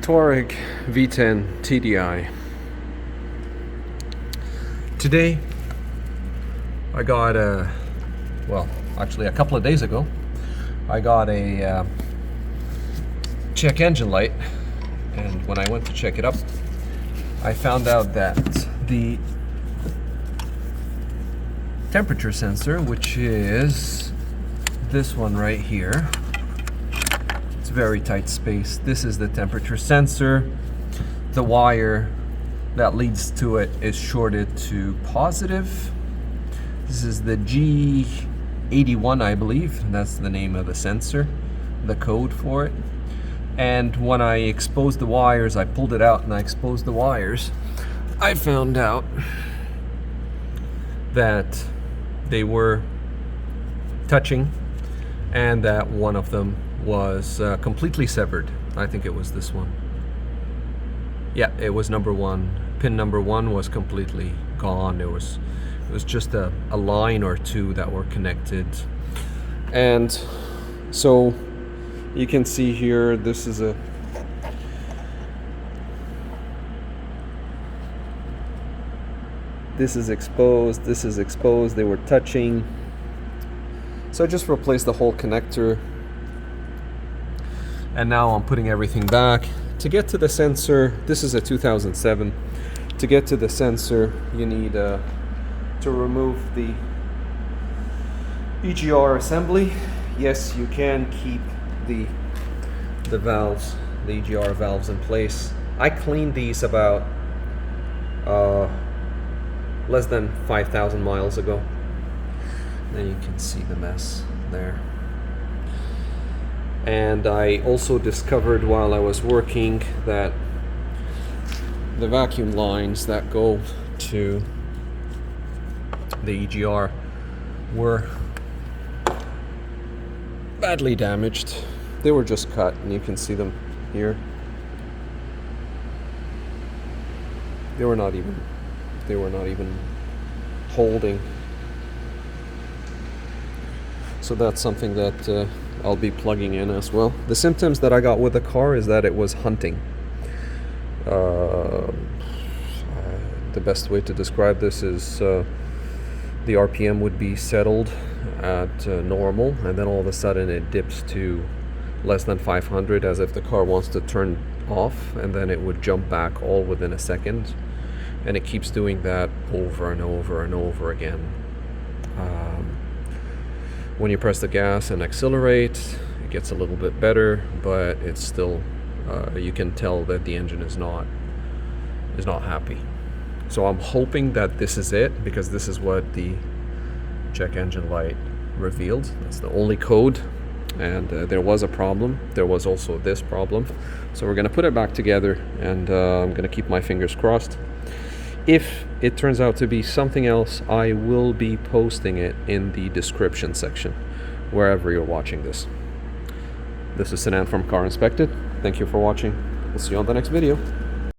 Touareg V10 TDI. Today I got actually a couple of days ago, I got a check engine light, and when I went to check it up, I found out that the temperature sensor, which is this one right here, it's very tight space. This is the temperature sensor. The wire that leads to it is shorted to positive. This is the G81, I believe. That's the name of the sensor, the code for it. And when I exposed the wires, I pulled it out and I exposed the wires, I found out that they were touching and that one of them was completely severed. I think it was this one. Yeah, it was number one. Pin number one was completely gone. It was just a line or two that were connected. And so you can see here, this is exposed, this is exposed, they were touching. So I just replaced the whole connector, and now I'm putting everything back. To get to the sensor, this is a 2007. To get to the sensor, you need to remove the EGR assembly. Yes, you can keep the valves, the EGR valves in place. I cleaned these about less than 5,000 miles ago. Then you can see the mess there. And I also discovered while I was working that the vacuum lines that go to the EGR were badly damaged. They were just cut, and you can see them here. They were not even holding. So that's something that I'll be plugging in as well. The symptoms that I got with the car is that it was hunting. The best way to describe this is the RPM would be settled at normal, and then all of a sudden it dips to less than 500, as if the car wants to turn off, and then it would jump back all within a second, and it keeps doing that over and over and over again. When you press the gas and accelerate, it gets a little bit better, but it's still you can tell that the engine is not happy. So I'm hoping that this is it, because this is what the check engine light revealed. That's the only code, and there was a problem. There was also this problem. So we're going to put it back together, and I'm going to keep my fingers crossed. If it turns out to be something else, I will be posting it in the description section, wherever you're watching this. This is Sinan from Car Inspected. Thank you for watching. We'll see you on the next video.